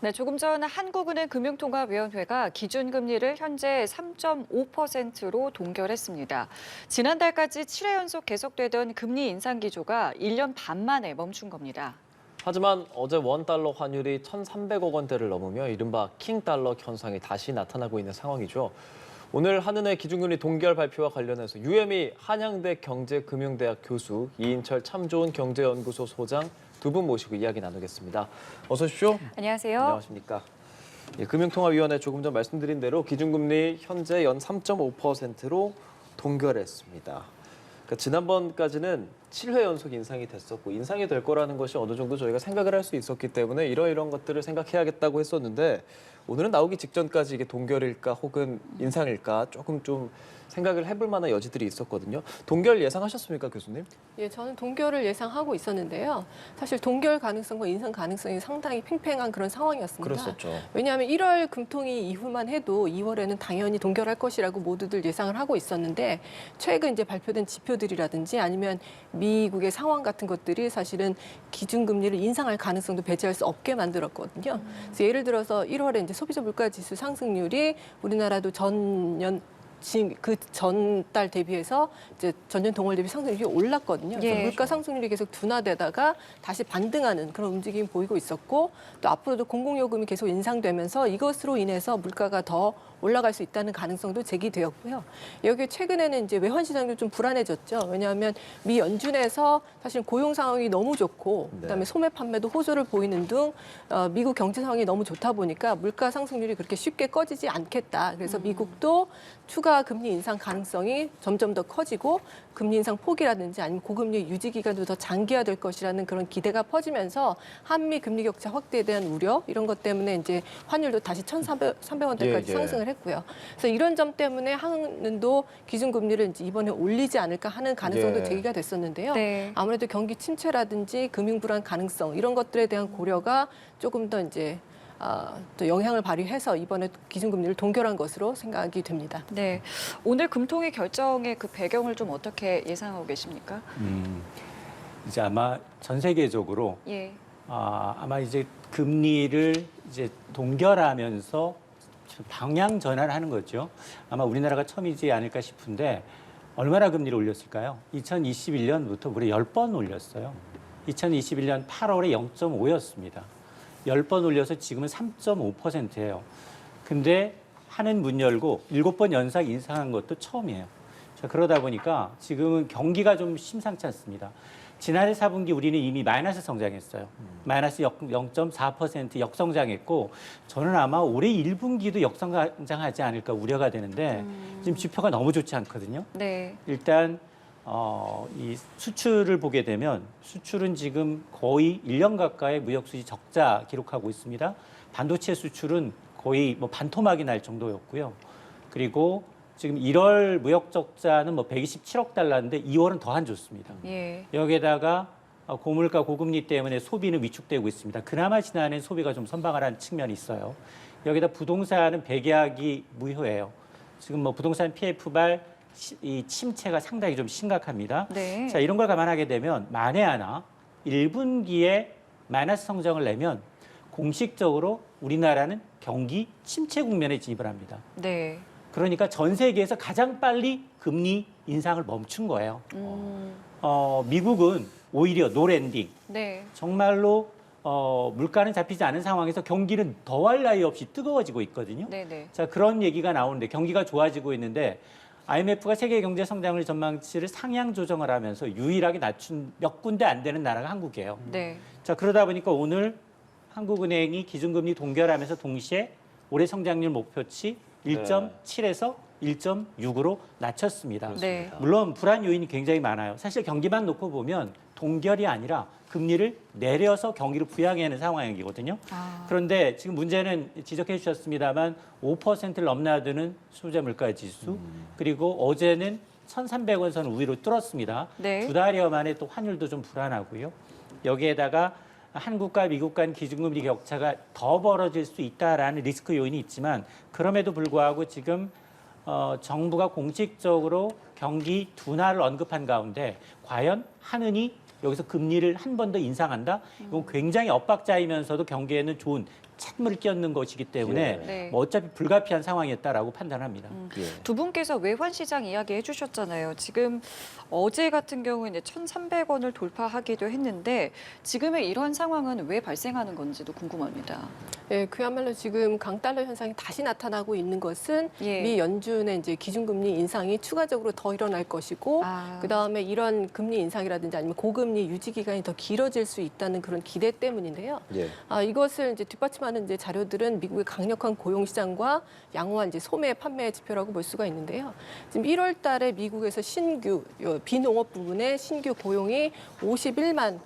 네, 조금 전 한국은행 금융통화위원회가 기준금리를 현재 3.5%로 동결했습니다. 지난달까지 7회 연속 계속되던 금리 인상 기조가 1년 반 만에 멈춘 겁니다. 하지만 어제 원달러 환율이 1,300억 원대를 넘으며 이른바 킹달러 현상이 다시 나타나고 있는 상황이죠. 오늘 한은의 기준금리 동결 발표와 관련해서 UME 한양대 경제금융대학 교수, 이인철 참 좋은 경제연구소 소장 두 분 모시고 이야기 나누겠습니다. 어서 오십시오. 안녕하세요. 안녕하십니까. 금융통화위원회 조금 전 말씀드린 대로 기준금리 현재 연 3.5%로 동결했습니다. 그러니까 지난번까지는 7회 연속 인상이 됐었고 인상이 될 거라는 것이 어느 정도 저희가 생각을 할 수 있었기 때문에 이런 것들을 생각해야겠다고 했었는데 오늘은 나오기 직전까지 이게 동결일까 혹은 인상일까 조금 좀 생각을 해볼 만한 여지들이 있었거든요. 동결 예상하셨습니까, 교수님? 예, 저는 동결을 예상하고 있었는데요. 사실 동결 가능성과 인상 가능성이 상당히 팽팽한 그런 상황이었습니다. 그랬었죠. 왜냐하면 1월 금통위 이후만 해도 2월에는 당연히 동결할 것이라고 모두들 예상을 하고 있었는데 최근 이제 발표된 지표들이라든지 아니면 미국의 상황 같은 것들이 사실은 기준금리를 인상할 가능성도 배제할 수 없게 만들었거든요. 그래서 예를 들어서 1월에 이제 소비자 물가지수 상승률이 우리나라도 전년 지금 그 전달 대비해서 이제 전년 동월 대비 상승률이 올랐거든요. 그래서 예. 물가 상승률이 계속 둔화되다가 다시 반등하는 그런 움직임이 보이고 있었고 또 앞으로도 공공요금이 계속 인상되면서 이것으로 인해서 물가가 더 올라갈 수 있다는 가능성도 제기되었고요. 여기 최근에는 이제 외환 시장도 좀 불안해졌죠. 왜냐하면 미 연준에서 사실 고용 상황이 너무 좋고 그다음에 소매 판매도 호조를 보이는 등 미국 경제 상황이 너무 좋다 보니까 물가 상승률이 그렇게 쉽게 꺼지지 않겠다. 그래서 미국도 추가 금리 인상 가능성이 점점 더 커지고 금리 인상 폭이라든지 아니면 고금리 유지 기간도 더 장기화될 것이라는 그런 기대가 퍼지면서 한미 금리 격차 확대에 대한 우려 이런 것 때문에 이제 환율도 다시 1,300원대까지 상승을 했고요. 그래서 이런 점 때문에 한은도 기준금리를 이제 이번에 올리지 않을까 하는 가능성도 제기가 됐었는데요. 네. 아무래도 경기 침체라든지 금융 불안 가능성 이런 것들에 대한 고려가 조금 더 이제 또 영향을 발휘해서 이번에 기준금리를 동결한 것으로 생각이 됩니다. 네, 오늘 금통위 결정의 그 배경을 좀 어떻게 예상하고 계십니까? 이제 아마 전 세계적으로 예. 아마 이제 금리를 이제 동결하면서 방향 전환을 하는 거죠. 아마 우리나라가 처음이지 않을까 싶은데 얼마나 금리를 올렸을까요? 2021년부터 무려 10번 올렸어요. 2021년 8월에 0.5였습니다. 10번 올려서 지금은 3.5%예요. 근데 하는 문 열고 7번 연속 인상한 것도 처음이에요. 자, 그러다 보니까 지금은 경기가 좀 심상치 않습니다. 지난해 4분기 우리는 이미 마이너스 성장했어요. 마이너스 0.4% 역성장했고 저는 아마 올해 1분기도 역성장하지 않을까 우려가 되는데 지금 지표가 너무 좋지 않거든요. 네. 일단 이 수출을 보게 되면 수출은 지금 거의 1년 가까이 무역수지 적자 기록하고 있습니다. 반도체 수출은 거의 뭐 반토막이 날 정도였고요. 그리고 지금 1월 무역 적자는 뭐 127억 달러인데 2월은 더 안 좋습니다. 예. 여기에다가 고물가 고금리 때문에 소비는 위축되고 있습니다. 그나마 지난해 소비가 좀 선방을 한 측면이 있어요. 여기다 부동산은 재계약이 무효예요. 지금 뭐 부동산 PF발 이 침체가 상당히 좀 심각합니다. 네. 자, 이런 걸 감안하게 되면 만에 하나 1분기에 마이너스 성장을 내면 공식적으로 우리나라는 경기 침체 국면에 진입을 합니다. 네. 그러니까 전 세계에서 가장 빨리 금리 인상을 멈춘 거예요. 미국은 오히려 노랜딩. 네. 정말로 물가는 잡히지 않은 상황에서 경기는 더할 나위 없이 뜨거워지고 있거든요. 네네. 자, 그런 얘기가 나오는데 경기가 좋아지고 있는데 IMF가 세계 경제 성장률 전망치를 상향 조정을 하면서 유일하게 낮춘 몇 군데 안 되는 나라가 한국이에요. 네. 자, 그러다 보니까 오늘 한국은행이 기준금리 동결하면서 동시에 올해 성장률 목표치 1.7에서 1.6으로 낮췄습니다. 네. 물론 불안 요인이 굉장히 많아요. 사실 경기만 놓고 보면 동결이 아니라 금리를 내려서 경기를 부양해야 하는 상황이거든요. 그런데 지금 문제는 지적해 주셨습니다만 5%를 넘나드는 소비자 물가 지수 그리고 어제는 1,300원 선 위로 뚫었습니다. 네. 두 달여 만에 또 환율도 좀 불안하고요. 여기에다가 한국과 미국 간 기준금리 격차가 더 벌어질 수 있다라는 리스크 요인이 있지만 그럼에도 불구하고 지금 정부가 공식적으로 경기 둔화를 언급한 가운데 과연 한은이 여기서 금리를 한 번 더 인상한다? 이건 굉장히 엇박자이면서도 경기에는 좋은 찬물을 끼얹는 것이기 때문에 네. 뭐 어차피 불가피한 상황이었다라고 판단합니다. 예. 두 분께서 외환 시장 이야기 해주셨잖아요. 지금 어제 같은 경우에는 1,300원을 돌파하기도 했는데 지금의 이런 상황은 왜 발생하는 건지도 궁금합니다. 예, 그야말로 지금 강달러 현상이 다시 나타나고 있는 것은 예. 미 연준의 이제 기준금리 인상이 추가적으로 더 일어날 것이고, 그다음에 이런 금리 인상이라든지 아니면 고금리 유지 기간이 더 길어질 수 있다는 그런 기대 때문인데요. 예. 이것을 이제 뒷받침하는 이제 자료들은 미국의 강력한 고용 시장과 양호한 이제 소매 판매 지표라고 볼 수가 있는데요. 지금 1월 달에 미국에서 신규 비농업 부분의 신규 고용이 51만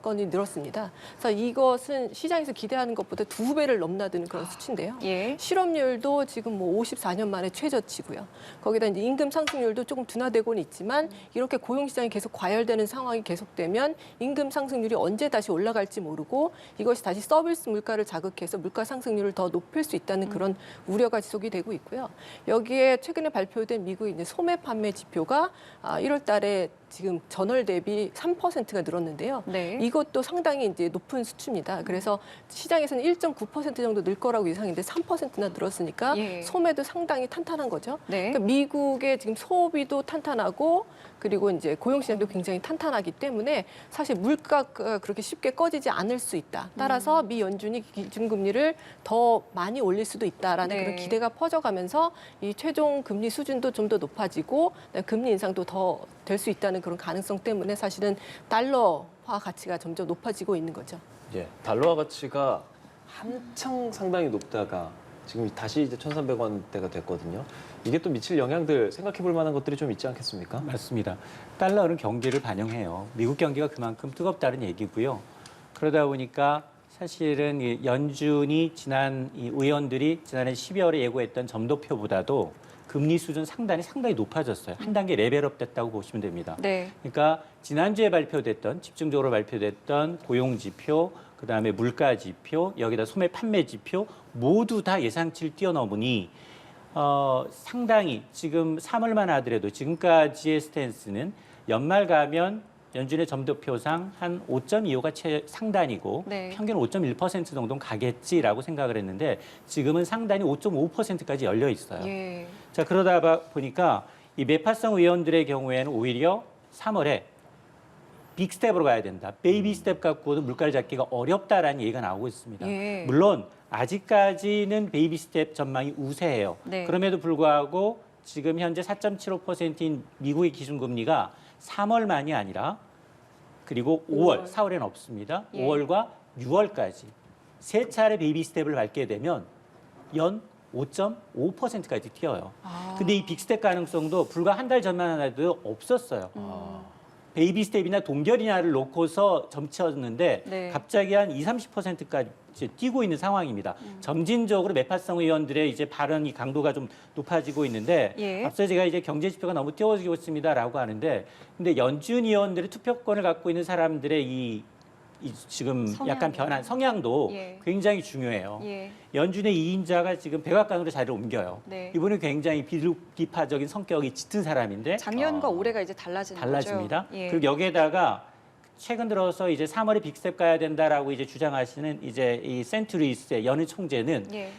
건이 늘었습니다. 그래서 이것은 시장에서 기대하는 것보다 2배를 넘나드는 그런 수치인데요. 예. 실업률도 지금 뭐 54년 만에 최저치고요. 거기다 이제 임금 상승률도 조금 둔화되고는 있지만 이렇게 고용 시장이 계속 과열되는 상황이 계속되면 임금 상승률이 언제 다시 올라갈지 모르고 이것이 다시 서비스 물가를 자극해서 물가 상승률을 더 높일 수 있다는 그런 우려가 지속이 되고 있고요. 여기에 최근에 발표된 미국의 이제 소매 판매 지표가 1월 달에 지금 전월 대비 3%가 늘었는데요. 네. 이것도 상당히 이제 높은 수치입니다. 그래서 시장에서는 1.9% 정도 늘 거라고 예상했는데 3%나 늘었으니까 예. 소매도 상당히 탄탄한 거죠. 네. 그러니까 미국의 지금 소비도 탄탄하고 그리고 이제 고용 시장도 굉장히 탄탄하기 때문에 사실 물가가 그렇게 쉽게 꺼지지 않을 수 있다. 따라서 미 연준이 기준금리를 더 많이 올릴 수도 있다라는 네. 그런 기대가 퍼져가면서 이 최종 금리 수준도 좀 더 높아지고 금리 인상도 더 될 수 있다는 그런 가능성 때문에 사실은 달러화 가치가 점점 높아지고 있는 거죠. 예. 달러화 가치가 한창 상당히 높다가 지금 다시 이제 1,300원대가 됐거든요. 이게 또 미칠 영향들 생각해 볼 만한 것들이 좀 있지 않겠습니까? 맞습니다. 달러는 경기를 반영해요. 미국 경기가 그만큼 뜨겁다는 얘기고요. 그러다 보니까 사실은 이 연준이 이 의원들이 지난해 12월에 예고했던 점도표보다도 금리 수준 상당히 높아졌어요. 한 단계 레벨업 됐다고 보시면 됩니다. 네. 그러니까 지난주에 집중적으로 발표됐던 고용 지표, 그다음에 물가 지표, 여기다 소매 판매 지표 모두 다 예상치를 뛰어넘으니 상당히 지금 3월만 하더라도 지금까지의 스탠스는 연말 가면 연준의 점도표상 한 5.25가 상단이고 네. 평균 5.1% 정도는 가겠지라고 생각을 했는데 지금은 상단이 5.5%까지 열려 있어요. 예. 자, 그러다 보니까 이 매파성 의원들의 경우에는 오히려 3월에 빅스텝으로 가야 된다. 베이비 스텝 갖고는 물가를 잡기가 어렵다라는 얘기가 나오고 있습니다. 예. 물론 아직까지는 베이비 스텝 전망이 우세해요. 네. 그럼에도 불구하고 지금 현재 4.75%인 미국의 기준금리가 3월만이 아니라 그리고 5월, 4월에는 없습니다. 예. 5월과 6월까지 세 차례 베이비 스텝을 밟게 되면 연 5.5%까지 튀어요. 근데 이 빅스텝 가능성도 불과 한 달 전만 하나도 없었어요. 베이비 스텝이나 동결이냐를 놓고서 점치었는데 네. 갑자기 한 20-30%까지 뛰고 있는 상황입니다. 점진적으로 매파성 의원들의 이제 발언이 강도가 좀 높아지고 있는데 예. 앞서 제가 이제 경제 지표가 너무 띄워지고 있습니다라고 하는데 근데 연준 의원들의 투표권을 갖고 있는 사람들의 이 지금 약간 성향도. 변한 성향도 예. 굉장히 중요해요. 예. 연준의 2인자가 지금 백악관으로 자리를 옮겨요. 네. 이분이 굉장히 비루기파적인 성격이 짙은 사람인데 작년과 올해가 이제 달라지는 달라집니다. 거죠. 예. 그리고 여기에다가 최근 들어서 이제 3월에 빅스텝 가야 된다라고 이제 주장하시는 이제 이 센트루이스의 연은 총재는 예.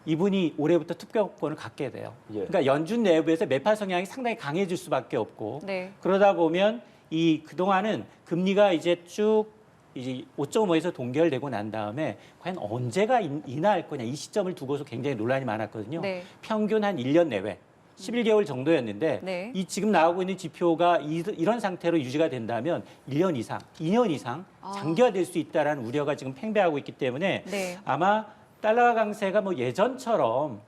이분이 올해부터 투표권을 갖게 돼요. 예. 그러니까 연준 내부에서 매파 성향이 상당히 강해질 수밖에 없고 네. 그러다 보면 이 그동안은 금리가 이제 쭉 이제 5.5에서 동결되고 난 다음에 과연 언제가 인하할 거냐 이 시점을 두고서 굉장히 논란이 많았거든요. 네. 평균 한 1년 내외 11개월 정도였는데 네. 이 지금 나오고 있는 지표가 이런 상태로 유지가 된다면 1년 이상, 2년 이상 장기화될 수 있다라는 우려가 지금 팽배하고 있기 때문에 네. 아마 달러 강세가 뭐 예전처럼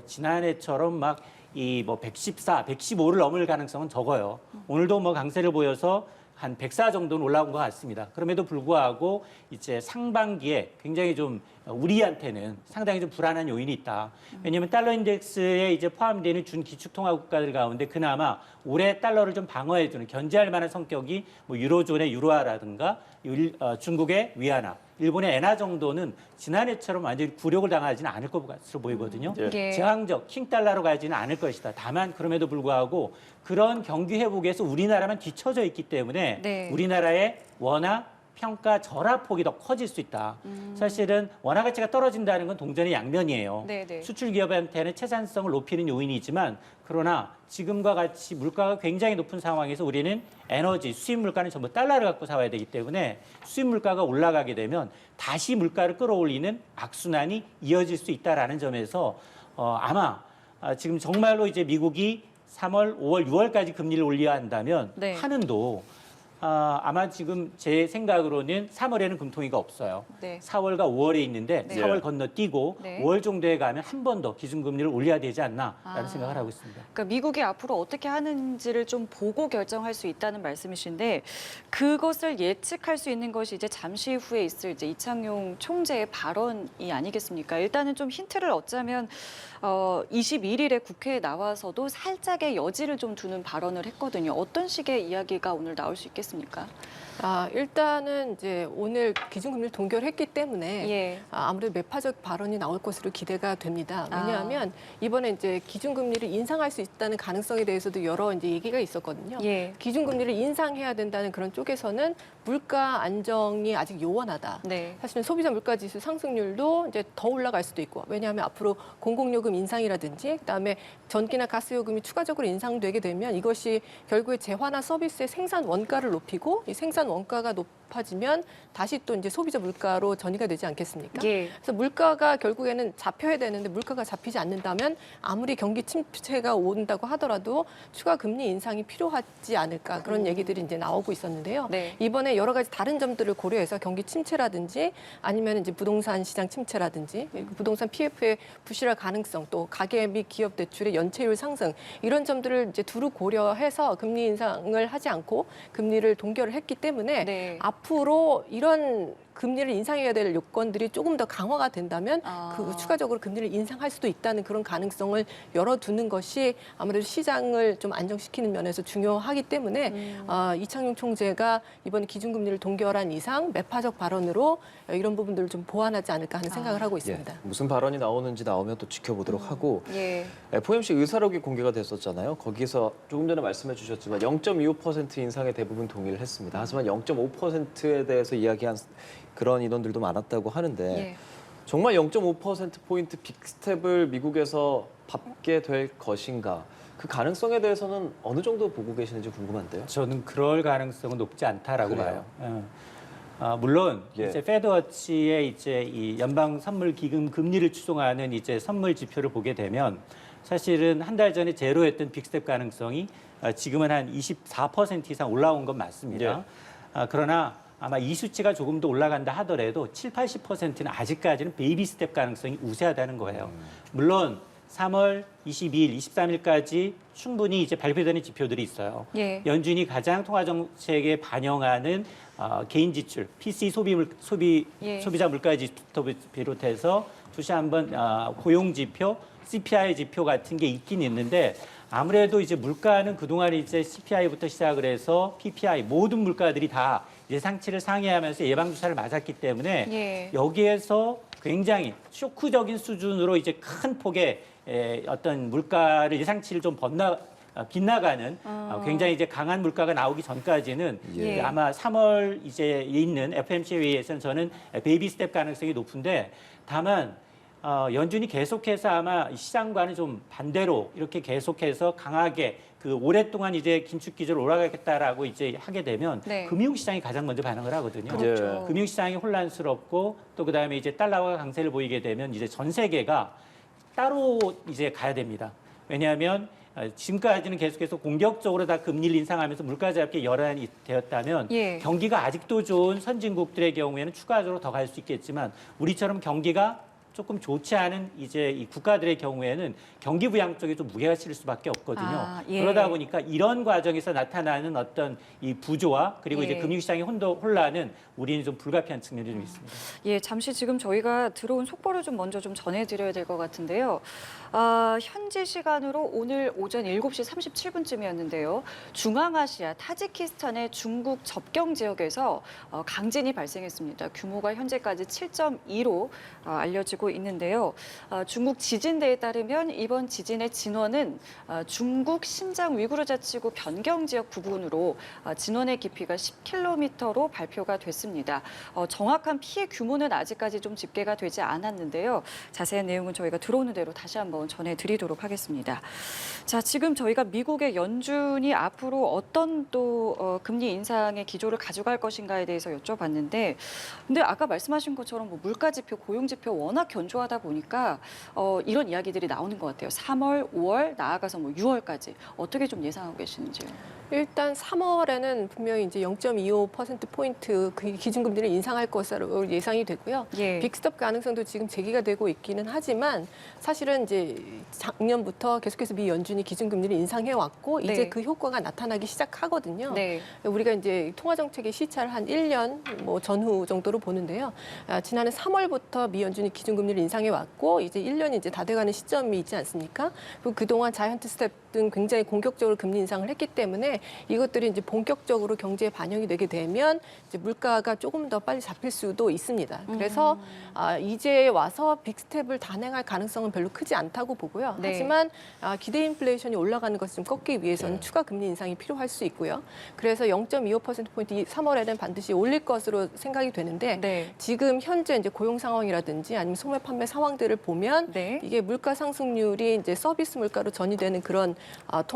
지난해처럼 막 이 뭐 114, 115를 넘을 가능성은 적어요. 오늘도 뭐 강세를 보여서 한 104 정도는 올라온 것 같습니다. 그럼에도 불구하고 이제 상반기에 굉장히 좀 우리한테는 상당히 좀 불안한 요인이 있다. 왜냐하면 달러 인덱스에 이제 포함되는 준기축통화 국가들 가운데 그나마 올해 달러를 좀 방어해주는 견제할 만한 성격이 뭐 유로존의 유로화라든가 중국의 위안화, 일본의 엔화 정도는 지난해처럼 완전히 굴욕을 당하지는 않을 것으로 보이거든요. 예. 제왕적 킹달러로 가지는 않을 것이다. 다만 그럼에도 불구하고 그런 경기 회복에서 우리나라만 뒤처져 있기 때문에 네. 우리나라의 원화 평가 절하폭이 더 커질 수 있다. 사실은 원화 가치가 떨어진다는 건 동전의 양면이에요. 네네. 수출 기업한테는 채산성을 높이는 요인이지만 그러나 지금과 같이 물가가 굉장히 높은 상황에서 우리는 에너지, 수입 물가는 전부 달러를 갖고 사와야 되기 때문에 수입 물가가 올라가게 되면 다시 물가를 끌어올리는 악순환이 이어질 수 있다라는 점에서 아마 지금 정말로 이제 미국이 3월, 5월, 6월까지 금리를 올려야 한다면 네. 하는도 아마 지금 제 생각으로는 3월에는 금통위가 없어요. 네. 4월과 5월에 있는데 네. 4월 건너뛰고 네. 5월 정도에 가면 한 번 더 기준금리를 올려야 되지 않나라는 아. 생각을 하고 있습니다. 그러니까 미국이 앞으로 어떻게 하는지를 좀 보고 결정할 수 있다는 말씀이신데 그것을 예측할 수 있는 것이 이제 잠시 후에 있을 이제 이창용 총재의 발언이 아니겠습니까? 일단은 좀 힌트를 얻자면 21일에 국회에 나와서도 살짝의 여지를 좀 두는 발언을 했거든요. 어떤 식의 이야기가 오늘 나올 수 있겠습니까? 일단은 이제 오늘 기준금리를 동결했기 때문에 예. 아무래도 매파적 발언이 나올 것으로 기대가 됩니다. 왜냐하면 이번에 이제 기준금리를 인상할 수 있다는 가능성에 대해서도 여러 이제 얘기가 있었거든요. 예. 기준금리를 인상해야 된다는 그런 쪽에서는 물가 안정이 아직 요원하다. 네. 사실은 소비자 물가지수 상승률도 이제 더 올라갈 수도 있고, 왜냐하면 앞으로 공공요금 인상이라든지 그다음에 전기나 가스 요금이 추가적으로 인상되게 되면 이것이 결국에 재화나 서비스의 생산 원가를 높이고 이 생산 원가가 높아지면 다시 또 이제 소비자 물가로 전이가 되지 않겠습니까? 예. 그래서 물가가 결국에는 잡혀야 되는데 물가가 잡히지 않는다면 아무리 경기 침체가 온다고 하더라도 추가 금리 인상이 필요하지 않을까 그런 얘기들이 이제 나오고 있었는데요. 네. 이번에 여러 가지 다른 점들을 고려해서 경기 침체라든지 아니면 이제 부동산 시장 침체라든지 부동산 PF의 부실할 가능성 또 가계 및 기업 대출의 연체율 상승 이런 점들을 이제 두루 고려해서 금리 인상을 하지 않고 금리를 동결을 했기 때문에 네. 앞으로 이런 금리를 인상해야 될 요건들이 조금 더 강화가 된다면 그 추가적으로 금리를 인상할 수도 있다는 그런 가능성을 열어두는 것이 아무래도 시장을 좀 안정시키는 면에서 중요하기 때문에 이창용 총재가 이번에 기준금리를 동결한 이상 매파적 발언으로 이런 부분들을 좀 보완하지 않을까 하는 생각을 하고 있습니다. 예, 무슨 발언이 나오는지 나오면 또 지켜보도록 하고 예. FOMC 의사록이 공개가 됐었잖아요. 거기서 조금 전에 말씀해 주셨지만 0.25% 인상에 대부분 동의를 했습니다. 하지만 0.5%에 대해서 이야기한 그런 인원들도 많았다고 하는데 예. 정말 0.5%포인트 빅스텝을 미국에서 밟게 될 것인가? 그 가능성에 대해서는 어느 정도 보고 계시는지 궁금한데요. 저는 그럴 가능성은 높지 않다라고 그래요? 봐요. 물론 예. 이제 페드워치의 이제 이 연방 선물 기금 금리를 추종하는 이제 선물 지표를 보게 되면 사실은 한 달 전에 제로였던 빅스텝 가능성이 지금은 한 24% 이상 올라온 건 맞습니다. 그러나 아마 이 수치가 조금 더 올라간다 하더라도 7, 80%는 아직까지는 베이비 스텝 가능성이 우세하다는 거예요. 물론 3월 22일, 23일까지 충분히 이제 발표되는 지표들이 있어요. 예. 연준이 가장 통화 정책에 반영하는 개인 지출, PC 예. 소비자 물가 지표부터 비롯해서 두시 한번 고용 지표, CPI 지표 같은 게 있긴 있는데 아무래도 이제 물가는 그동안 이제 CPI부터 시작을 해서 PPI 모든 물가들이 다 예상치를 상회하면서 예방 주사를 맞았기 때문에 예. 여기에서 굉장히 쇼크적인 수준으로 이제 큰 폭의 어떤 물가를 예상치를 좀 빗나가는 굉장히 이제 강한 물가가 나오기 전까지는 예. 아마 3월 이제 있는 FOMC 회의에서는 저는 베이비 스텝 가능성이 높은데 다만 연준이 계속해서 아마 시장과는 좀 반대로 이렇게 계속해서 강하게 그 오랫동안 이제 긴축 기조를 올라가겠다라고 이제 하게 되면 네. 금융시장이 가장 먼저 반응을 하거든요. 그렇죠. 금융시장이 혼란스럽고 또 그다음에 이제 달러가 강세를 보이게 되면 이제 전 세계가 따로 이제 가야 됩니다. 왜냐하면 지금까지는 계속해서 공격적으로 다 금리를 인상하면서 물가 잡기 열안이 되었다면 예. 경기가 아직도 좋은 선진국들의 경우에는 추가적으로 더 갈 수 있겠지만 우리처럼 경기가 조금 좋지 않은 이제 이 국가들의 경우에는 경기 부양 쪽에 좀 무게가 실릴 수밖에 없거든요. 예. 그러다 보니까 이런 과정에서 나타나는 어떤 이 부조화 그리고 예. 이제 금융시장의 혼란은 우리는 좀 불가피한 측면이 좀 있습니다. 예, 잠시 지금 저희가 들어온 속보를 좀 먼저 좀 전해드려야 될 것 같은데요. 현지 시간으로 오늘 오전 7시 37분쯤이었는데요. 중앙아시아 타지키스탄의 중국 접경 지역에서 강진이 발생했습니다. 규모가 현재까지 7.2로 알려지고 나오고 있는데요. 중국 지진대에 따르면 이번 지진의 진원은 중국 신장 위구르 자치구 변경 지역 부근으로 진원의 깊이가 10km로 발표가 됐습니다. 정확한 피해 규모는 아직까지 좀 집계가 되지 않았는데요. 자세한 내용은 저희가 들어오는 대로 다시 한번 전해드리도록 하겠습니다. 자, 지금 저희가 미국의 연준이 앞으로 어떤 또 금리 인상의 기조를 가져갈 것인가에 대해서 여쭤봤는데, 근데 아까 말씀하신 것처럼 뭐 물가 지표, 고용 지표 워낙 견조하다 보니까 이런 이야기들이 나오는 것 같아요. 3월, 5월, 나아가서 뭐 6월까지 어떻게 좀 예상하고 계시는지요? 일단 3월에는 분명히 이제 0.25%포인트 그 기준금리를 인상할 것으로 예상이 되고요. 예. 빅스톱 가능성도 지금 제기가 되고 있기는 하지만 사실은 이제 작년부터 계속해서 미 연준이 기준금리를 인상해 왔고 네. 이제 그 효과가 나타나기 시작하거든요. 네. 우리가 이제 통화정책의 시차를 한 1년 뭐 전후 정도로 보는데요. 지난해 3월부터 미 연준이 기준금리를 인상해 왔고 이제 1년이 이제 다 돼가는 시점이 있지 않습니까? 그리고 그동안 자이언트 스텝 등 굉장히 공격적으로 금리 인상을 했기 때문에 이것들이 이제 본격적으로 경제에 반영이 되게 되면 이제 물가가 조금 더 빨리 잡힐 수도 있습니다. 그래서 이제 와서 빅스텝을 단행할 가능성은 별로 크지 않다고 보고요. 네. 하지만 기대 인플레이션이 올라가는 것을 좀 꺾기 위해서는 추가 금리 인상이 필요할 수 있고요. 그래서 0.25%포인트 3월에는 반드시 올릴 것으로 생각이 되는데 네. 지금 현재 이제 고용 상황이라든지 아니면 소매 판매 상황들을 보면 네. 이게 물가 상승률이 이제 서비스 물가로 전이되는 그런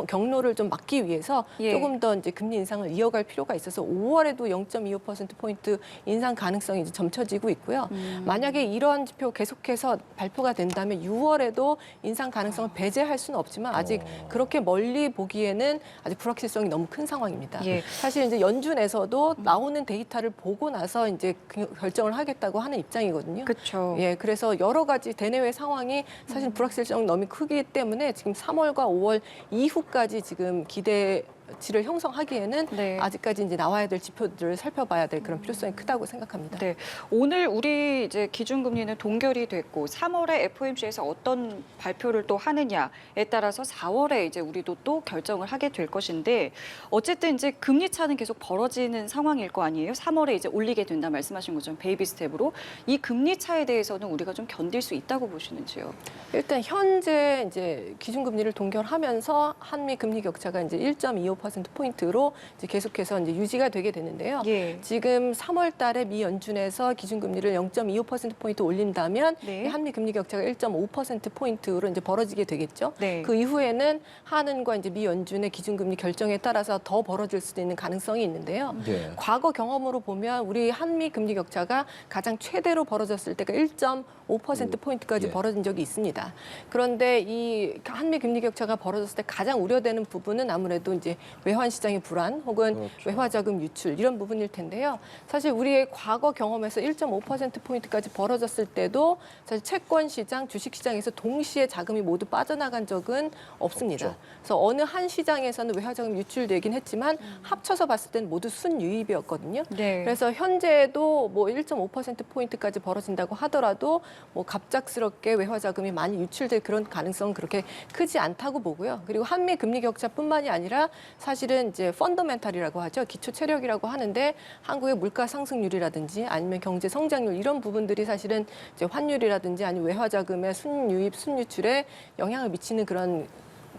경로를 좀 막기 위해서 예. 조금 더 이제 금리 인상을 이어갈 필요가 있어서 5월에도 0.25%포인트 인상 가능성이 이제 점쳐지고 있고요. 만약에 이러한 지표 계속해서 발표가 된다면 6월에도 인상 가능성을 배제할 수는 없지만 아직 그렇게 멀리 보기에는 아직 불확실성이 너무 큰 상황입니다. 예. 사실 이제 연준에서도 나오는 데이터를 보고 나서 이제 결정을 하겠다고 하는 입장이거든요. 그렇죠. 예, 그래서 여러 가지 대내외 상황이 사실 불확실성이 너무 크기 때문에 지금 3월과 5월 이후까지 지금 기대치를 형성하기에는 네. 아직까지 이제 나와야 될 지표들을 살펴봐야 될 그런 필요성이 크다고 생각합니다. 네, 오늘 우리 이제 기준금리는 동결이 됐고 3월에 FOMC에서 어떤 발표를 또 하느냐에 따라서 4월에 이제 우리도 또 결정을 하게 될 것인데 어쨌든 이제 금리 차는 계속 벌어지는 상황일 거 아니에요. 3월에 이제 올리게 된다 말씀하신 것처럼 베이비 스텝으로 이 금리 차에 대해서는 우리가 좀 견딜 수 있다고 보시는지요? 일단 현재 이제 기준금리를 동결하면서 한미 금리 격차가 이제 1.25%포인트로 이제 계속해서 이제 유지가 되게 되는데요. 예. 지금 3월 달에 미 연준에서 기준금리를 0.25%포인트 올린다면 네. 한미 금리 격차가 1.5%포인트로 이제 벌어지게 되겠죠. 네. 그 이후에는 한은과 이제 미 연준의 기준금리 결정에 따라서 더 벌어질 수도 있는 가능성이 있는데요. 예. 과거 경험으로 보면 우리 한미 금리 격차가 가장 최대로 벌어졌을 때가 1.5%포인트까지 예. 벌어진 적이 있습니다. 그런데 이 한미 금리 격차가 벌어졌을 때 가장 우려되는 부분은 아무래도 이제 외환 시장의 불안 혹은 그렇죠. 외화 자금 유출 이런 부분일 텐데요. 사실 우리의 과거 경험에서 1.5%포인트까지 벌어졌을 때도 사실 채권 시장, 주식 시장에서 동시에 자금이 모두 빠져나간 적은 없습니다. 없죠. 그래서 어느 한 시장에서는 외화 자금이 유출되긴 했지만 합쳐서 봤을 때는 모두 순유입이었거든요. 네. 그래서 현재도 뭐 1.5%포인트까지 벌어진다고 하더라도 뭐 갑작스럽게 외화 자금이 많이 유출될 그런 가능성은 그렇게 크지 않다고 보고요. 그리고 한미 금리 격차뿐만이 아니라 사실은 이제 펀더멘탈이라고 하죠. 기초 체력이라고 하는데 한국의 물가 상승률이라든지 아니면 경제 성장률 이런 부분들이 사실은 이제 환율이라든지 아니면 외화 자금의 순유입, 순유출에 영향을 미치는 그런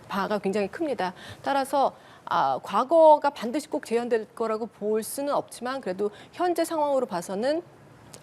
바가 굉장히 큽니다. 따라서 과거가 반드시 꼭 재현될 거라고 볼 수는 없지만 그래도 현재 상황으로 봐서는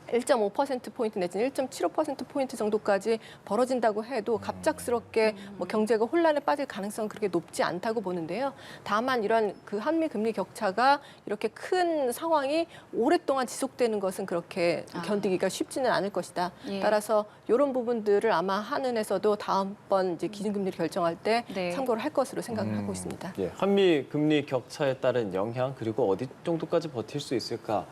1.5%포인트 내지는 1.75%포인트 정도까지 벌어진다고 해도 갑작스럽게 뭐 경제가 혼란에 빠질 가능성은 그렇게 높지 않다고 보는데요. 다만 이런 그 한미 금리 격차가 이렇게 큰 상황이 오랫동안 지속되는 것은 그렇게 견디기가 쉽지는 않을 것이다. 예. 따라서 이런 부분들을 아마 한은에서도 다음번 이제 기준금리를 결정할 때 네. 참고를 할 것으로 생각을 하고 있습니다. 예, 한미 금리 격차에 따른 영향 그리고 어디 정도까지 버틸 수 있을까?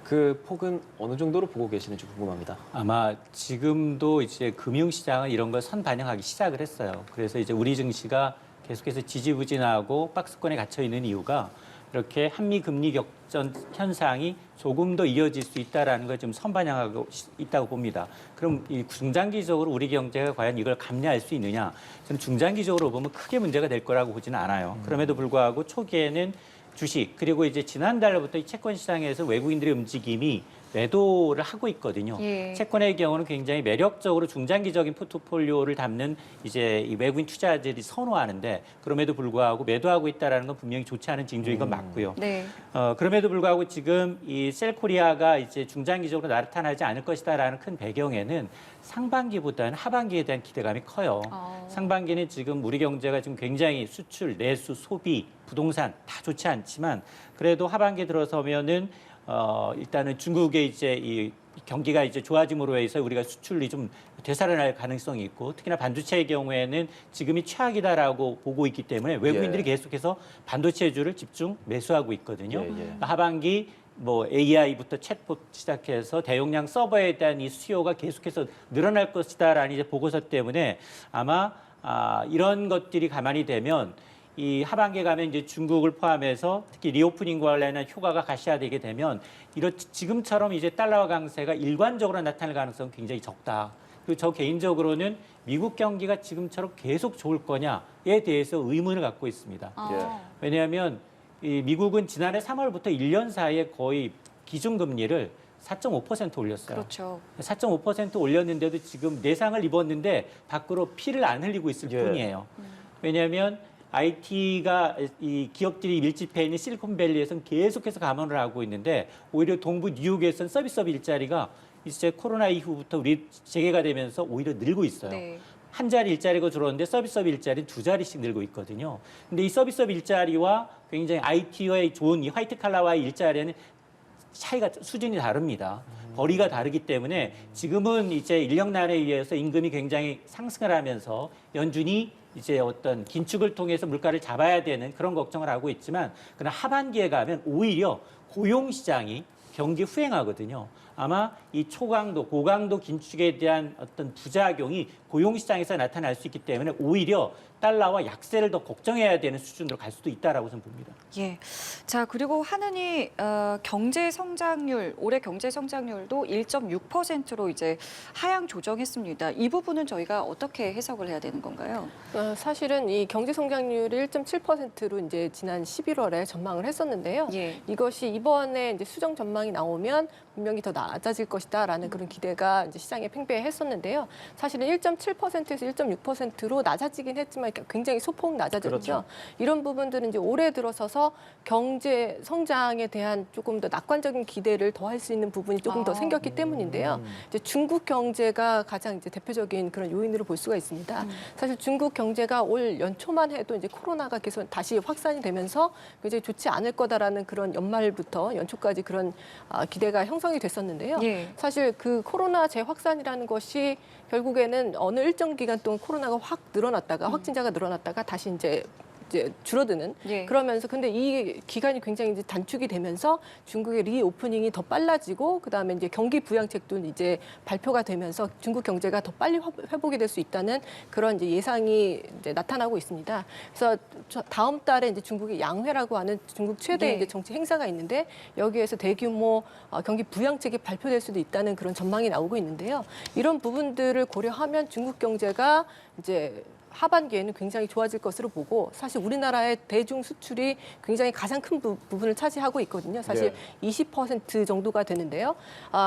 그 폭은 어느 정도로 보고 계시는지 궁금합니다. 아마 지금도 이제 금융시장은 이런 걸 선반영하기 시작을 했어요. 그래서 이제 우리 증시가 계속해서 지지부진하고 박스권에 갇혀 있는 이유가 이렇게 한미 금리 격전 현상이 조금 더 이어질 수 있다라는 걸 좀 선반영하고 있다고 봅니다. 그럼 이 중장기적으로 우리 경제가 과연 이걸 감내할 수 있느냐? 저는 중장기적으로 보면 크게 문제가 될 거라고 보지는 않아요. 그럼에도 불구하고 초기에는 주식 그리고 이제 지난달부터 이 채권 시장에서 외국인들의 움직임이 매도를 하고 있거든요. 예. 채권의 경우는 굉장히 매력적으로 중장기적인 포트폴리오를 담는 이제 이 외국인 투자자들이 선호하는데 그럼에도 불구하고 매도하고 있다라는 건 분명히 좋지 않은 징조인 건 맞고요. 네. 그럼에도 불구하고 지금 이 셀코리아가 이제 중장기적으로 나타나지 않을 것이다라는 큰 배경에는 상반기보다는 하반기에 대한 기대감이 커요. 상반기는 지금 우리 경제가 지금 굉장히 수출, 내수, 소비, 부동산 다 좋지 않지만 그래도 하반기 들어서면은 일단은 중국의 이제 이 경기가 이제 좋아짐으로 해서 우리가 수출이 좀 되살아날 가능성이 있고 특히나 반도체의 경우에는 지금이 최악이다라고 보고 있기 때문에 외국인들이 계속해서 반도체주를 집중 매수하고 있거든요. 하반기 뭐 AI부터 챗봇 시작해서 대용량 서버에 대한 이 수요가 계속해서 늘어날 것이다라는 이제 보고서 때문에 아마 이런 것들이 가만히 되면 이 하반기에 가면 이제 중국을 포함해서 특히 리오프닝과 관련한 효과가 가시화되게 되면 지금처럼 이제 달러화 강세가 일관적으로 나타날 가능성은 굉장히 적다. 그리고 저 개인적으로는 미국 경기가 지금처럼 계속 좋을 거냐에 대해서 의문을 갖고 있습니다. 왜냐하면 이 미국은 지난해 3월부터 1년 사이에 거의 기준금리를 4.5% 올렸어요. 그렇죠. 4.5% 올렸는데도 지금 내상을 입었는데 밖으로 피를 안 흘리고 있을 뿐이에요. 왜냐하면 IT가 이 기업들이 밀집해 있는 실리콘밸리에서는 계속해서 감원을 하고 있는데 오히려 동부 뉴욕에서는 서비스업 일자리가 이제 코로나 이후부터 우리 재개가 되면서 오히려 늘고 있어요. 네. 한 자리 일자리가 줄었는데 서비스업 일자리는 두 자리씩 늘고 있거든요. 근데 이 서비스업 일자리와 굉장히 IT와의 좋은 이 화이트 칼라와의 일자리는 차이가 수준이 다릅니다. 거리가 다르기 때문에 지금은 이제 인력난에 의해서 임금이 굉장히 상승을 하면서 연준이 이제 어떤 긴축을 통해서 물가를 잡아야 되는 그런 걱정을 하고 있지만 그러나 하반기에 가면 오히려 고용 시장이 경기 후행하거든요. 아마 이 초강도, 고강도 긴축에 대한 어떤 부작용이 고용시장에서 나타날 수 있기 때문에 오히려 달러와 약세를 더 걱정해야 되는 수준으로 갈 수도 있다라고 저는 봅니다. 예. 자, 그리고 한은이 경제 성장률, 올해 경제 성장률도 1.6%로 이제 하향 조정했습니다. 이 부분은 저희가 어떻게 해석을 해야 되는 건가요? 사실은 이 경제 성장률이 1.7%로 이제 지난 11월에 전망을 했었는데요. 예. 이것이 이번에 이제 수정 전망이 나오면 분명히 더 낮아질 것이다라는 그런 기대가 이제 시장에 팽배했었는데요. 사실은 1.7%에서 1.6%로 낮아지긴 했지만 굉장히 소폭 낮아졌죠. 그렇죠. 이런 부분들은 이제 올해 들어서서 경제 성장에 대한 조금 더 낙관적인 기대를 더할 수 있는 부분이 조금 더 생겼기 때문인데요. 이제 중국 경제가 가장 이제 대표적인 그런 요인으로 볼 수가 있습니다. 사실 중국 경제가 올 연초만 해도 이제 코로나가 계속 다시 확산이 되면서 굉장히 좋지 않을 거다라는 그런 연말부터 연초까지 그런 기대가 형성이 됐었는데요. 예. 사실 그 코로나 재확산이라는 것이 결국에는 어느 일정 기간 동안 코로나가 확 늘어났다가 확진자가 늘어났다가 다시 이제 줄어드는 예. 그러면서 근데 이 기간이 굉장히 이제 단축이 되면서 중국의 리오프닝이 더 빨라지고 그다음에 이제 경기 부양책도 이제 발표가 되면서 중국 경제가 더 빨리 회복이 될 수 있다는 그런 이제 예상이 이제 나타나고 있습니다. 그래서 다음 달에 이제 중국의 양회라고 하는 중국 최대 예. 이제 정치 행사가 있는데 여기에서 대규모 경기 부양책이 발표될 수도 있다는 그런 전망이 나오고 있는데요. 이런 부분들을 고려하면 중국 경제가 이제 하반기에는 굉장히 좋아질 것으로 보고 사실 우리나라의 대중 수출이 굉장히 가장 큰 부분을 차지하고 있거든요. 사실 20% 정도가 되는데요.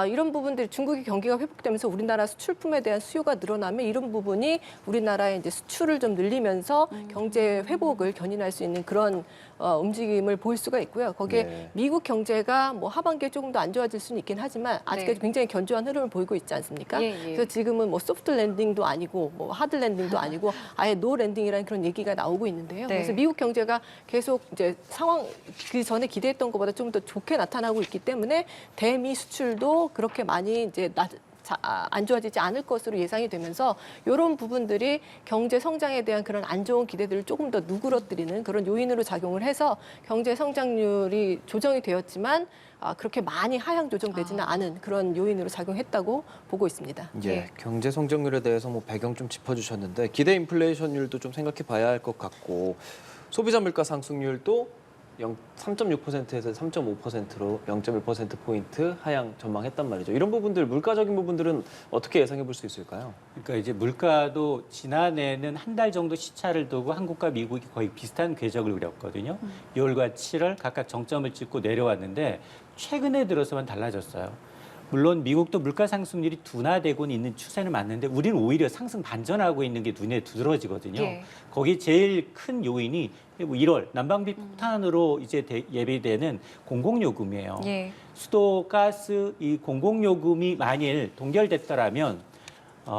이런 부분들이 중국의 경기가 회복되면서 우리나라 수출품에 대한 수요가 늘어나면 이런 부분이 우리나라의 이제 수출을 좀 늘리면서 경제 회복을 견인할 수 있는 그런 움직임을 보일 수가 있고요. 거기에 미국 경제가 뭐 하반기에 조금 더 안 좋아질 수는 있긴 하지만 아직까지 굉장히 견조한 흐름을 보이고 있지 않습니까? 그래서 지금은 뭐 소프트 랜딩도 아니고 뭐 하드 랜딩도 아니고 아예 노 랜딩이라는 그런 얘기가 나오고 있는데요. 그래서 미국 경제가 계속 이제 상황 그 전에 기대했던 것보다 좀 더 좋게 나타나고 있기 때문에 대미 수출도 그렇게 많이 이제 안 좋아지지 않을 것으로 예상이 되면서 이런 부분들이 경제 성장에 대한 그런 안 좋은 기대들을 조금 더 누그러뜨리는 그런 요인으로 작용을 해서 경제 성장률이 조정이 되었지만 그렇게 많이 하향 조정되지는 않은 그런 요인으로 작용했다고 보고 있습니다. 예, 경제 성장률에 대해서 뭐 배경 좀 짚어주셨는데 기대 인플레이션율도 좀 생각해 봐야 할 것 같고 소비자 물가 상승률도 3.6%에서 3.5%로 0.1%포인트 하향 전망했단 말이죠. 이런 부분들, 물가적인 부분들은 어떻게 예상해 볼 수 있을까요? 그러니까 이제 물가도 지난해는 한 달 정도 시차를 두고 한국과 미국이 거의 비슷한 궤적을 그렸거든요. 6월과 7월 각각 정점을 찍고 내려왔는데 최근에 들어서만 달라졌어요. 물론 미국도 물가 상승률이 둔화되고 있는 추세는 맞는데 우리는 오히려 상승 반전하고 있는 게 눈에 두드러지거든요. 예. 거기 제일 큰 요인이 1월 난방비 폭탄으로 이제 예비되는 공공요금이에요. 예. 수도, 가스 이 공공요금이 만일 동결됐더라면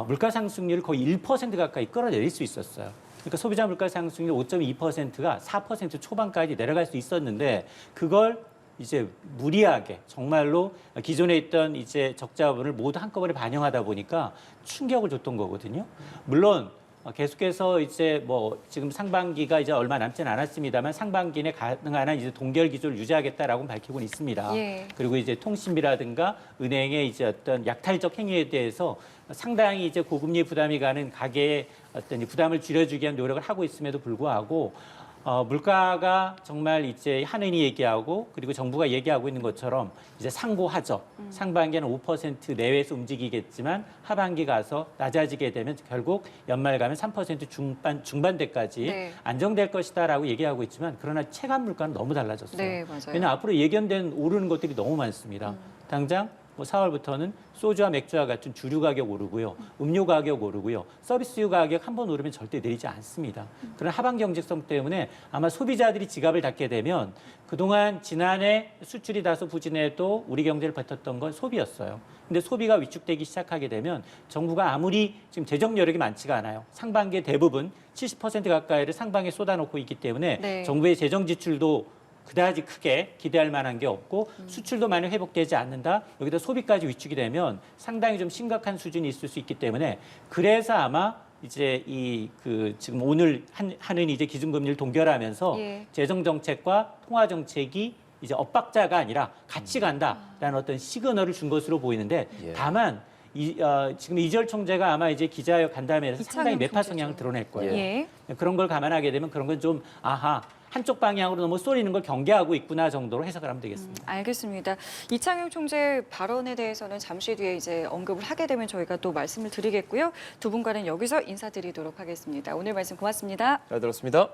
물가 상승률을 거의 1% 가까이 끌어내릴 수 있었어요. 그러니까 소비자 물가 상승률 5.2%가 4% 초반까지 내려갈 수 있었는데 그걸 이제 무리하게 정말로 기존에 있던 이제 적자분을 모두 한꺼번에 반영하다 보니까 충격을 줬던 거거든요. 물론 계속해서 이제 뭐 지금 상반기가 이제 얼마 남지는 않았습니다만 상반기 내 가능한 한 이제 동결 기조를 유지하겠다라고 밝히고는 있습니다. 예. 그리고 이제 통신비라든가 은행의 이제 어떤 약탈적 행위에 대해서 상당히 이제 고금리 부담이 가는 가계의 어떤 이 부담을 줄여주기 위한 노력을 하고 있음에도 불구하고 물가가 정말 이제 한은이 얘기하고 그리고 정부가 얘기하고 있는 것처럼 이제 상고하죠. 상반기에는 5% 내외에서 움직이겠지만 하반기 가서 낮아지게 되면 결국 연말 가면 3% 중반대까지 네. 안정될 것이다라고 얘기하고 있지만 그러나 체감 물가는 너무 달라졌어요. 네, 맞아요. 왜냐하면 앞으로 예견된 오르는 것들이 너무 많습니다. 당장 뭐 4월부터는 소주와 맥주와 같은 주류 가격 오르고요. 음료 가격 오르고요. 서비스유 가격 한 번 오르면 절대 내리지 않습니다. 그런 하반 경직성 때문에 아마 소비자들이 지갑을 닫게 되면 그동안 지난해 수출이 다소 부진해도 우리 경제를 버텼던 건 소비였어요. 근데 소비가 위축되기 시작하게 되면 정부가 아무리 지금 재정 여력이 많지가 않아요. 상반기에 대부분 70% 가까이를 상반기에 쏟아놓고 있기 때문에 네. 정부의 재정 지출도 그다지 크게 기대할 만한 게 없고 수출도 만약 회복되지 않는다. 여기다 소비까지 위축이 되면 상당히 좀 심각한 수준이 있을 수 있기 때문에 그래서 아마 이제 지금 오늘 하는 이제 기준금리를 동결하면서 예. 재정 정책과 통화 정책이 이제 엇박자가 아니라 같이 간다라는 어떤 시그널을 준 것으로 보이는데 예. 다만 지금 이재열 총재가 아마 이제 기자회 간담회에서 상당히 이창용 매파 총재죠. 성향을 드러낼 거예요. 예. 그런 걸 감안하게 되면 그런 건 좀 한쪽 방향으로 너무 쏠리는 걸 경계하고 있구나 정도로 해석을 하면 되겠습니다. 알겠습니다. 이창용 총재 발언에 대해서는 잠시 뒤에 이제 언급을 하게 되면 저희가 또 말씀을 드리겠고요. 두 분과는 여기서 인사드리도록 하겠습니다. 오늘 말씀 고맙습니다. 잘 들었습니다.